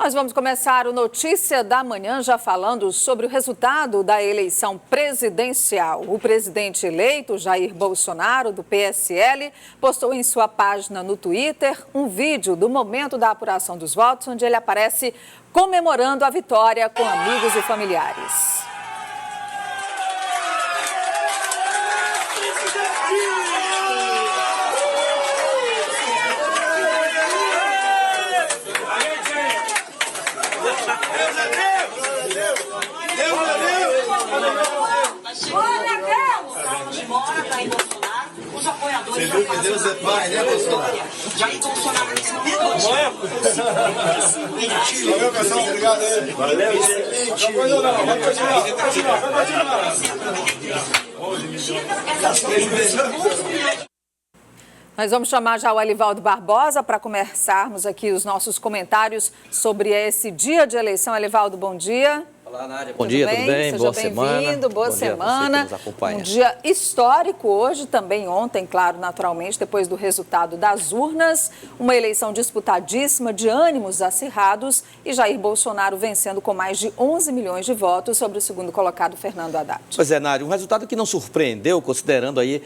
Nós vamos começar o Notícia da Manhã já falando sobre o resultado da eleição presidencial. O presidente eleito, Jair Bolsonaro, do PSL, postou em sua página no Twitter um vídeo do momento da apuração dos votos, onde ele aparece comemorando a vitória com amigos e familiares. Os apoiadores você viu que Deus é pai, né, Bolsonaro? Jair Bolsonaro nesse momento. Valeu, pessoal, obrigado aí. Valeu, Nós vamos chamar já o Elivaldo Barbosa para começarmos aqui os nossos comentários sobre esse dia de eleição. Elivaldo, bom dia. Olá, Nádia. Bom dia, tudo bem? Boa semana. Seja bem-vindo, boa semana. Um dia histórico hoje, também ontem, claro, naturalmente, depois do resultado das urnas. Uma eleição disputadíssima, de ânimos acirrados e Jair Bolsonaro vencendo com mais de 11 milhões de votos sobre o segundo colocado, Fernando Haddad. Pois é, Nádia, um resultado que não surpreendeu, considerando aí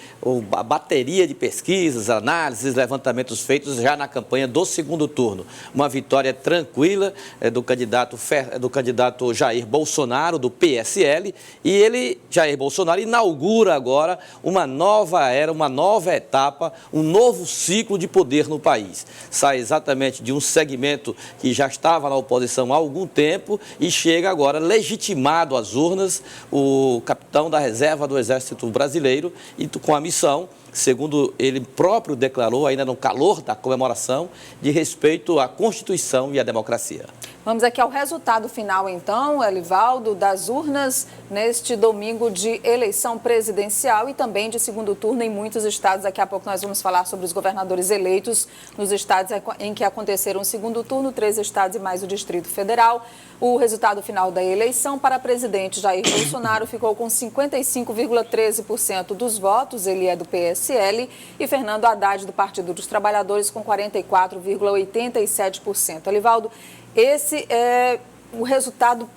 a bateria de pesquisas, análises, levantamentos feitos já na campanha do segundo turno. Uma vitória tranquila do candidato Jair Bolsonaro, do PSL, e ele, Jair Bolsonaro, inaugura agora uma nova era, uma nova etapa, um novo ciclo de poder no país. Sai exatamente de um segmento que já estava na oposição há algum tempo e chega agora legitimado às urnas, o capitão da reserva do Exército Brasileiro, e com a missão, segundo ele próprio declarou, ainda no calor da comemoração, de respeito à Constituição e à democracia. Vamos aqui ao resultado final, então, Elivaldo, das urnas neste domingo de eleição presidencial e também de segundo turno em muitos estados. Daqui a pouco nós vamos falar sobre os governadores eleitos nos estados em que aconteceram o segundo turno, 3 estados e mais o Distrito Federal. O resultado final da eleição para presidente Jair Bolsonaro ficou com 55,13% dos votos, ele é do PSL, e Fernando Haddad, do Partido dos Trabalhadores, com 44,87%. Elivaldo, esse é o resultado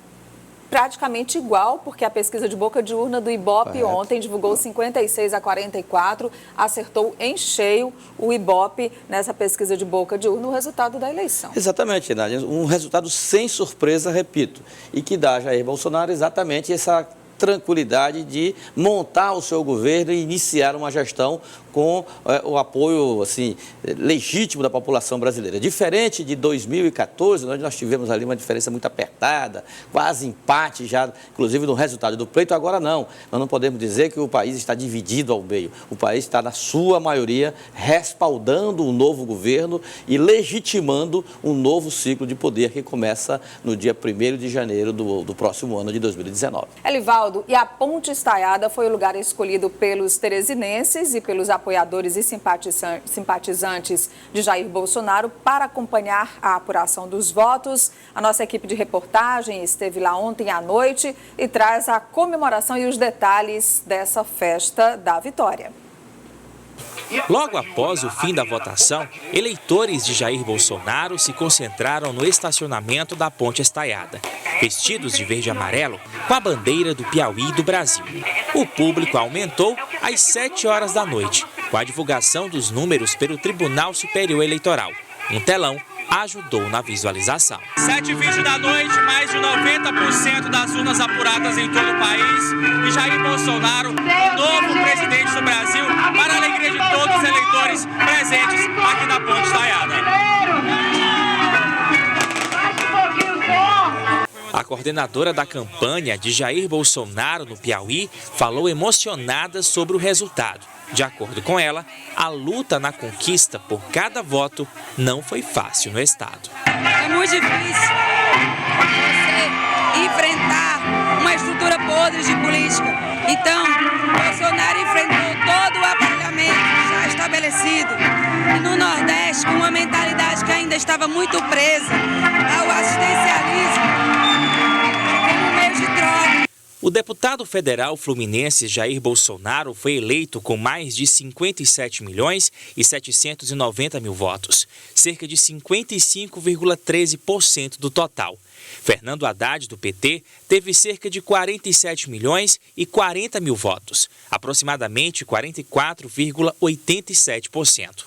praticamente igual, porque a pesquisa de boca de urna do Ibope ontem divulgou 56-44, acertou em cheio o Ibope nessa pesquisa de boca de urna o resultado da eleição. Exatamente, Nádia, um resultado sem surpresa, repito, e que dá a Jair Bolsonaro exatamente essa tranquilidade de montar o seu governo e iniciar uma gestão com o apoio assim, legítimo da população brasileira. Diferente de 2014, onde nós tivemos ali uma diferença muito apertada, quase empate já, inclusive no resultado do pleito, agora não. Nós não podemos dizer que o país está dividido ao meio. O país está, na sua maioria, respaldando um novo governo e legitimando um novo ciclo de poder que começa no dia 1º de janeiro do próximo ano de 2019. Elivaldo, e a Ponte Estaiada foi o lugar escolhido pelos teresinenses e pelos apoiadores e simpatizantes de Jair Bolsonaro para acompanhar a apuração dos votos. A nossa equipe de reportagem esteve lá ontem à noite e traz a comemoração e os detalhes dessa festa da vitória. Logo após o fim da votação, eleitores de Jair Bolsonaro se concentraram no estacionamento da Ponte Estaiada, vestidos de verde e amarelo com a bandeira do Piauí e do Brasil. O público aumentou às 7 horas da noite, com a divulgação dos números pelo Tribunal Superior Eleitoral. Um telão ajudou na visualização. 7h20 da noite, mais de 90% das urnas apuradas em todo o país. E Jair Bolsonaro, o novo presidente do Brasil, para a alegria de todos os eleitores presentes aqui na Ponte Estaiada. A coordenadora da campanha de Jair Bolsonaro no Piauí falou emocionada sobre o resultado. De acordo com ela, a luta na conquista por cada voto não foi fácil no estado. É muito difícil você enfrentar uma estrutura podre de política. Então, Bolsonaro enfrentou todo o aparelhamento já estabelecido. E no Nordeste, com uma mentalidade que ainda estava muito presa ao assistencialismo, como meio de troca. O deputado federal fluminense Jair Bolsonaro foi eleito com mais de 57.790.000 votos, cerca de 55,13% do total. Fernando Haddad, do PT, teve cerca de 47.040.000 votos, aproximadamente 44,87%.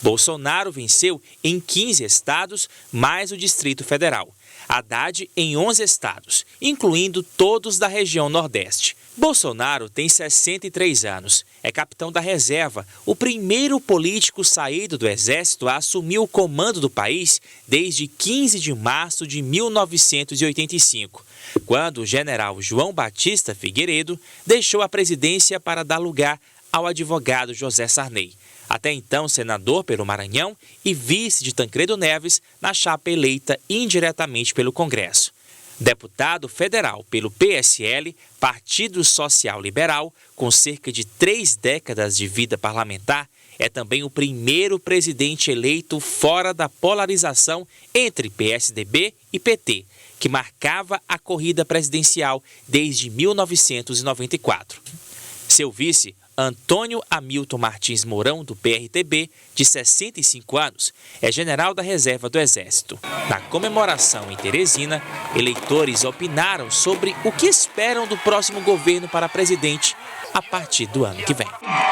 Bolsonaro venceu em 15 estados, mais o Distrito Federal. Haddad em 11 estados, incluindo todos da região Nordeste. Bolsonaro tem 63 anos, é capitão da reserva, o primeiro político saído do Exército a assumir o comando do país desde 15 de março de 1985, quando o general João Batista Figueiredo deixou a presidência para dar lugar ao advogado José Sarney, até então senador pelo Maranhão e vice de Tancredo Neves na chapa eleita indiretamente pelo Congresso. Deputado federal pelo PSL, Partido Social Liberal, com cerca de 3 décadas de vida parlamentar, é também o primeiro presidente eleito fora da polarização entre PSDB e PT, que marcava a corrida presidencial desde 1994. Seu vice, Antônio Hamilton Martins Mourão, do PRTB, de 65 anos, é general da reserva do Exército. Na comemoração em Teresina, eleitores opinaram sobre o que esperam do próximo governo para presidente a partir do ano que vem.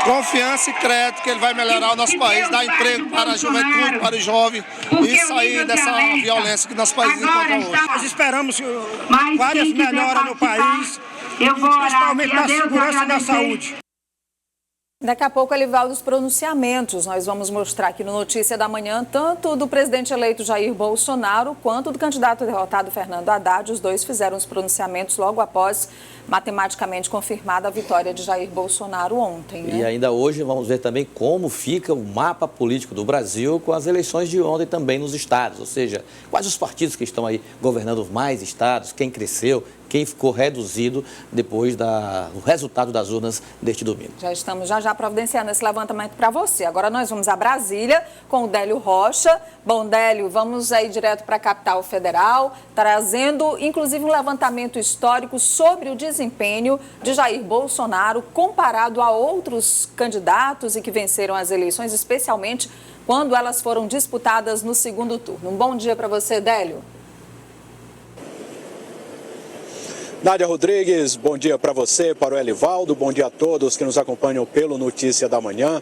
Confiança e crédito que ele vai melhorar o nosso país, dar emprego para a juventude, para o jovem e sair dessa violência que nosso país encontra hoje. Nós esperamos várias melhoras no país, principalmente na segurança e na saúde. Daqui a pouco, Elivaldo, os pronunciamentos. Nós vamos mostrar aqui no Notícia da Manhã, tanto do presidente eleito Jair Bolsonaro, quanto do candidato derrotado Fernando Haddad. Os dois fizeram os pronunciamentos logo após, matematicamente, confirmada a vitória de Jair Bolsonaro ontem, né? E ainda hoje vamos ver também como fica o mapa político do Brasil com as eleições de ontem também nos estados. Ou seja, quais os partidos que estão aí governando mais estados, quem cresceu, quem ficou reduzido depois do resultado das urnas deste domingo. Já estamos já providenciando esse levantamento para você. Agora nós vamos a Brasília com o Délio Rocha. Bom, Délio, vamos aí direto para a capital federal, trazendo inclusive um levantamento histórico sobre o desempenho de Jair Bolsonaro comparado a outros candidatos e que venceram as eleições, especialmente quando elas foram disputadas no segundo turno. Um bom dia para você, Délio. Nádia Rodrigues, bom dia para você, para o Elivaldo, bom dia a todos que nos acompanham pelo Notícia da Manhã.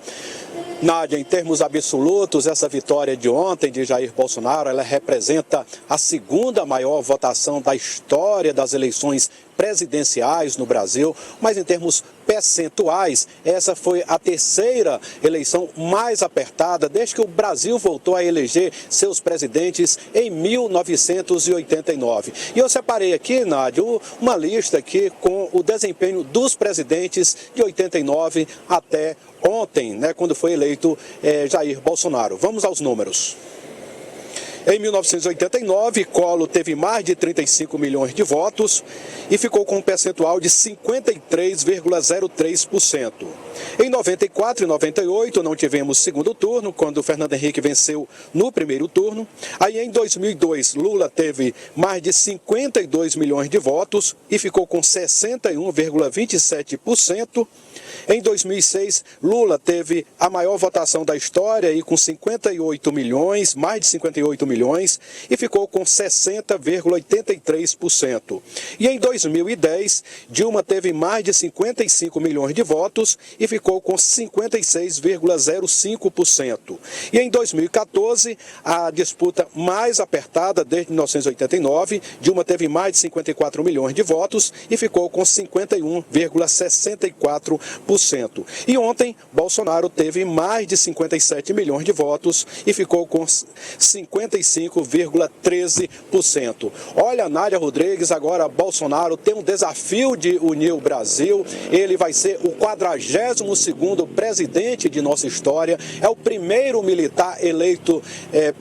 Nádia, em termos absolutos, essa vitória de ontem de Jair Bolsonaro, ela representa a segunda maior votação da história das eleições presidenciais no Brasil, mas em termos percentuais, essa foi a terceira eleição mais apertada desde que o Brasil voltou a eleger seus presidentes em 1989. E eu separei aqui, Nádia, uma lista aqui com o desempenho dos presidentes de 89 até ontem, né, quando foi eleito Jair Bolsonaro. Vamos aos números. Em 1989, Collor teve mais de 35 milhões de votos e ficou com um percentual de 53,03%. Em 94 e 98 não tivemos segundo turno, quando Fernando Henrique venceu no primeiro turno. Aí em 2002, Lula teve mais de 52 milhões de votos e ficou com 61,27%. Em 2006, Lula teve a maior votação da história e com 58 milhões, mais de 58 milhões, e ficou com 60,83%. E em 2010, Dilma teve mais de 55 milhões de votos e ficou com 56,05%. E em 2014, a disputa mais apertada desde 1989, Dilma teve mais de 54 milhões de votos e ficou com 51,64%. E ontem, Bolsonaro teve mais de 57 milhões de votos e ficou com 55,13%. Olha, Nádia Rodrigues, agora Bolsonaro tem um desafio de unir o Brasil. Ele vai ser o 42º presidente de nossa história. É o primeiro militar eleito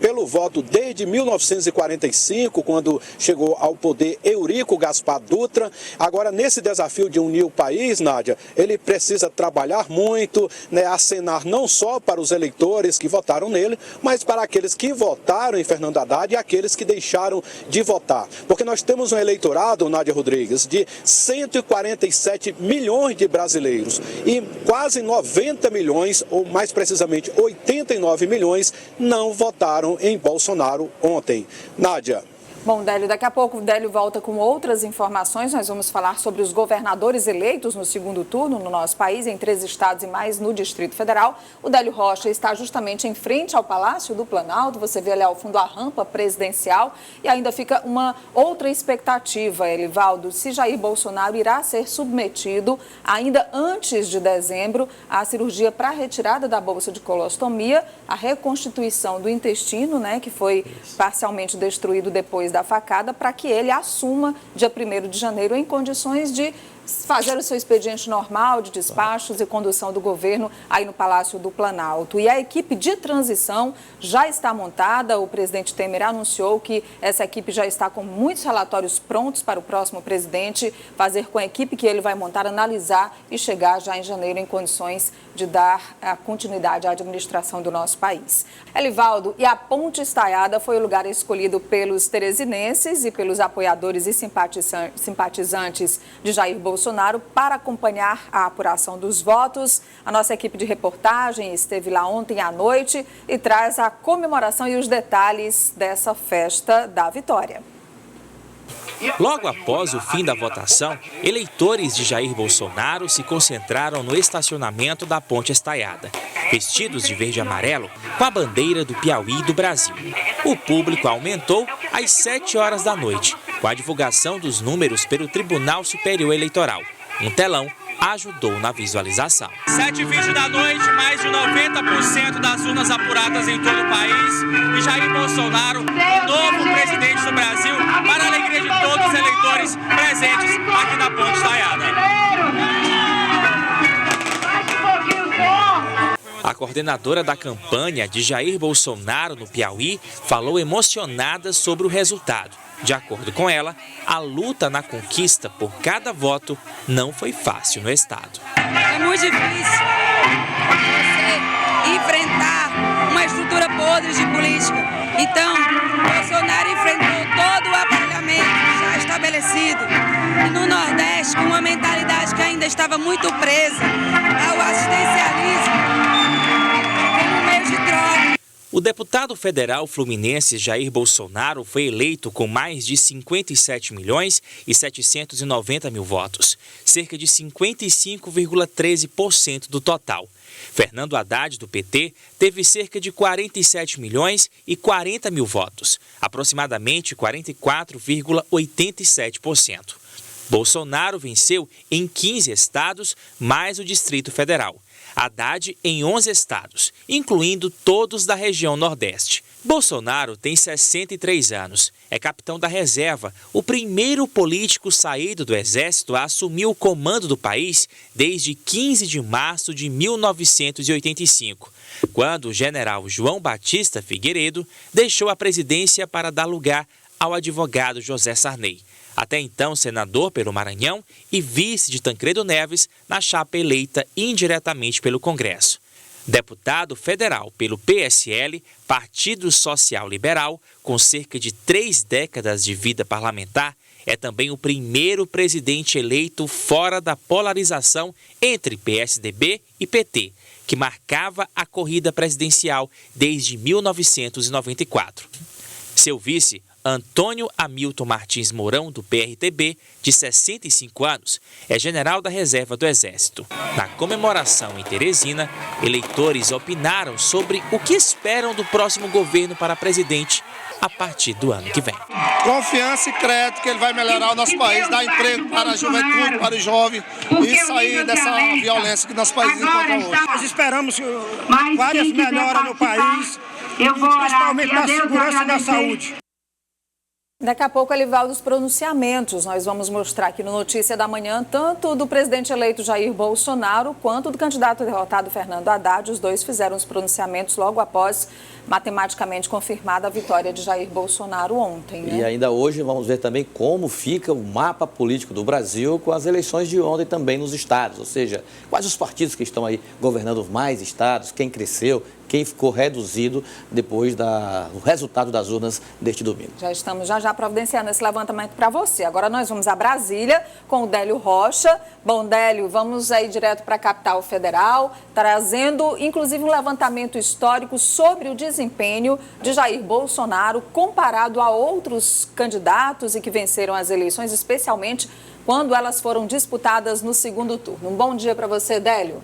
pelo voto desde 1945, quando chegou ao poder Eurico Gaspar Dutra. Agora, nesse desafio de unir o país, Nádia, ele precisa trabalhar muito, né, acenar não só para os eleitores que votaram nele, mas para aqueles que votaram em Fernando Haddad e aqueles que deixaram de votar. Porque nós temos um eleitorado, Nádia Rodrigues, de 147 milhões de brasileiros e quase 90 milhões, ou mais precisamente 89 milhões, não votaram em Bolsonaro ontem. Nádia. Bom, Délio, daqui a pouco o Délio volta com outras informações. Nós vamos falar sobre os governadores eleitos no segundo turno no nosso país, em 3 estados e mais no Distrito Federal. O Délio Rocha está justamente em frente ao Palácio do Planalto. Você vê ali ao fundo a rampa presidencial e ainda fica uma outra expectativa, Elivaldo, se Jair Bolsonaro irá ser submetido ainda antes de dezembro à cirurgia para a retirada da bolsa de colostomia, a reconstituição do intestino, né, que foi parcialmente destruído depois da facada, para que ele assuma dia 1º de janeiro em condições de fazer o seu expediente normal de despachos e condução do governo aí no Palácio do Planalto. E a equipe de transição já está montada. O presidente Temer anunciou que essa equipe já está com muitos relatórios prontos para o próximo presidente fazer com a equipe que ele vai montar, analisar e chegar já em janeiro em condições de dar a continuidade à administração do nosso país. Elivaldo, e a Ponte Estaiada foi o lugar escolhido pelos teresinenses e pelos apoiadores e simpatizantes de Jair Bolsonaro para acompanhar a apuração dos votos. A nossa equipe de reportagem esteve lá ontem à noite e traz a comemoração e os detalhes dessa festa da vitória. Logo após o fim da votação, eleitores de Jair Bolsonaro se concentraram no estacionamento da Ponte Estaiada, vestidos de verde e amarelo com a bandeira do Piauí e do Brasil. O público aumentou às 7 horas da noite, com a divulgação dos números pelo Tribunal Superior Eleitoral. Um telão ajudou na visualização. 7h20 da noite, mais de 90% das urnas apuradas em todo o país. E Jair Bolsonaro, novo presidente do Brasil, para a alegria de todos os eleitores presentes aqui na Ponte Estaiada. A coordenadora da campanha de Jair Bolsonaro no Piauí falou emocionada sobre o resultado. De acordo com ela, a luta na conquista por cada voto não foi fácil no estado. É muito difícil você enfrentar uma estrutura podre de política. Então, Bolsonaro enfrentou todo o aparelhamento já estabelecido. E no Nordeste, com uma mentalidade que ainda estava muito presa ao assistencialismo como meio de troca. O deputado federal fluminense Jair Bolsonaro foi eleito com mais de 57 milhões e 790 mil votos, cerca de 55,13% do total. Fernando Haddad, do PT, teve cerca de 47 milhões e 40 mil votos, aproximadamente 44,87%. Bolsonaro venceu em 15 estados, mais o Distrito Federal. Haddad em 11 estados, incluindo todos da região Nordeste. Bolsonaro tem 63 anos, é capitão da reserva, o primeiro político saído do Exército a assumir o comando do país desde 15 de março de 1985, quando o general João Batista Figueiredo deixou a presidência para dar lugar ao advogado José Sarney, até então senador pelo Maranhão e vice de Tancredo Neves na chapa eleita indiretamente pelo Congresso. Deputado federal pelo PSL, Partido Social Liberal, com cerca de 3 décadas de vida parlamentar, é também o primeiro presidente eleito fora da polarização entre PSDB e PT, que marcava a corrida presidencial desde 1994. Seu vice, Antônio Hamilton Martins Mourão, do PRTB, de 65 anos, é general da reserva do Exército. Na comemoração em Teresina, eleitores opinaram sobre o que esperam do próximo governo para presidente a partir do ano que vem. Confiança e crédito que ele vai melhorar o nosso país, dar emprego para a juventude, para os jovens e sair dessa violência que nosso país encontra hoje. Nós esperamos várias melhoras no país, principalmente na segurança e na saúde. Daqui a pouco, Elivaldo, os pronunciamentos. Nós vamos mostrar aqui no Notícia da Manhã, tanto do presidente eleito Jair Bolsonaro, quanto do candidato derrotado Fernando Haddad. Os dois fizeram os pronunciamentos logo após matematicamente confirmada a vitória de Jair Bolsonaro ontem, né? E ainda hoje vamos ver também como fica o mapa político do Brasil com as eleições de ontem também nos estados, ou seja, quais os partidos que estão aí governando mais estados, quem cresceu, quem ficou reduzido depois do resultado das urnas deste domingo. Já estamos já providenciando esse levantamento para você. Agora nós vamos a Brasília com o Délio Rocha. Bom, Délio, vamos aí direto para a capital federal, trazendo inclusive um levantamento histórico sobre o desempenho de Jair Bolsonaro comparado a outros candidatos e que venceram as eleições, especialmente quando elas foram disputadas no segundo turno. Um bom dia para você, Délio.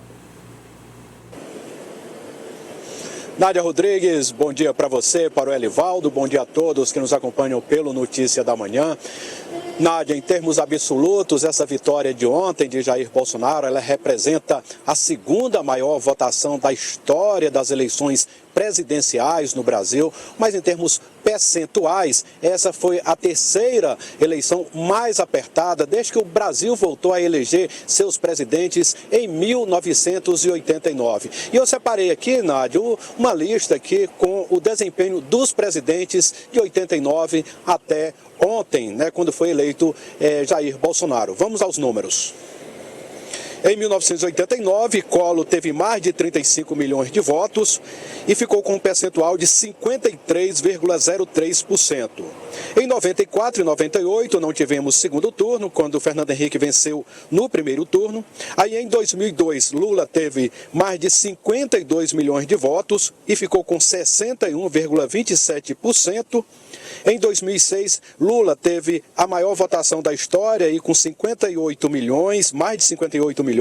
Nádia Rodrigues, bom dia para você, para o Elivaldo, bom dia a todos que nos acompanham pelo Notícia da Manhã. Nádia, em termos absolutos, essa vitória de ontem de Jair Bolsonaro, ela representa a segunda maior votação da história das eleições presidenciais no Brasil, mas em termos percentuais, essa foi a terceira eleição mais apertada desde que o Brasil voltou a eleger seus presidentes em 1989. E eu separei aqui, Nádia, uma lista aqui com o desempenho dos presidentes de 89 até ontem, né, quando foi eleito Jair Bolsonaro. Vamos aos números. Em 1989, Collor teve mais de 35 milhões de votos e ficou com um percentual de 53,03%. Em 94 e 98, não tivemos segundo turno, quando Fernando Henrique venceu no primeiro turno. Aí, em 2002, Lula teve mais de 52 milhões de votos e ficou com 61,27%. Em 2006, Lula teve a maior votação da história e com 58 milhões, mais de 58 milhões,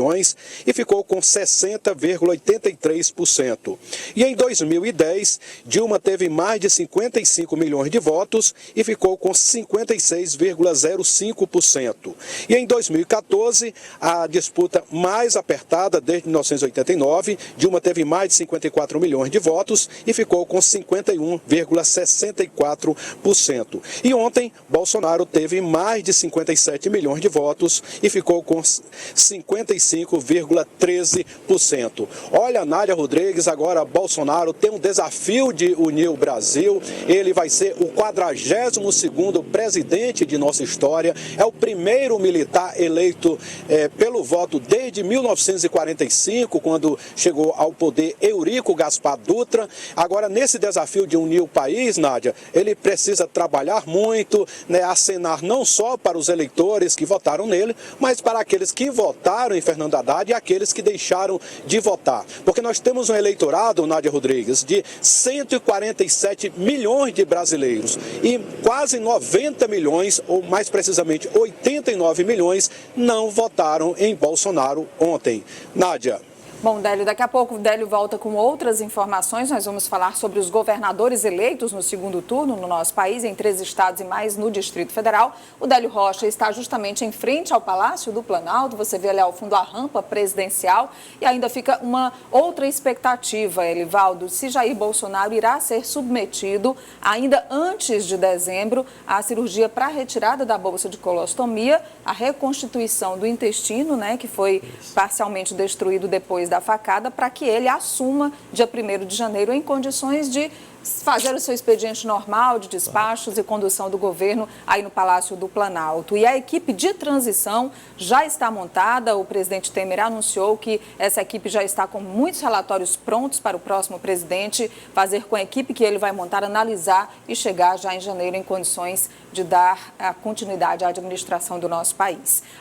e ficou com 60,83%. E em 2010, Dilma teve mais de 55 milhões de votos e ficou com 56,05%. E em 2014, a disputa mais apertada desde 1989, Dilma teve mais de 54 milhões de votos e ficou com 51,64%. E ontem, Bolsonaro teve mais de 57 milhões de votos e ficou com 55,13%. Olha, Nádia Rodrigues, agora Bolsonaro tem um desafio de unir o Brasil. Ele vai ser o 42º presidente de nossa história. É o primeiro militar eleito pelo voto desde 1945, quando chegou ao poder Eurico Gaspar Dutra. Agora, nesse desafio de unir o país, Nádia, ele precisa trabalhar muito, né, acenar não só para os eleitores que votaram nele, mas para aqueles que votaram em Fernando Haddad e aqueles que deixaram de votar. Porque nós temos um eleitorado, Nádia Rodrigues, de 147 milhões de brasileiros e quase 90 milhões, ou mais precisamente 89 milhões, não votaram em Bolsonaro ontem. Nádia. Bom, Délio, daqui a pouco o Délio volta com outras informações. Nós vamos falar sobre os governadores eleitos no segundo turno no nosso país, em 3 estados e mais no Distrito Federal. O Délio Rocha está justamente em frente ao Palácio do Planalto. Você vê ali ao fundo a rampa presidencial e ainda fica uma outra expectativa, Elivaldo, se Jair Bolsonaro irá ser submetido ainda antes de dezembro à cirurgia para a retirada da bolsa de colostomia, a reconstituição do intestino, né, que foi parcialmente destruído depois da facada, para que ele assuma dia 1º de janeiro em condições de fazer o seu expediente normal de despachos e condução do governo aí no Palácio do Planalto. E a equipe de transição já está montada. O presidente Temer anunciou que essa equipe já está com muitos relatórios prontos para o próximo presidente fazer com a equipe que ele vai montar, analisar e chegar já em janeiro em condições de dar a continuidade à administração do nosso país.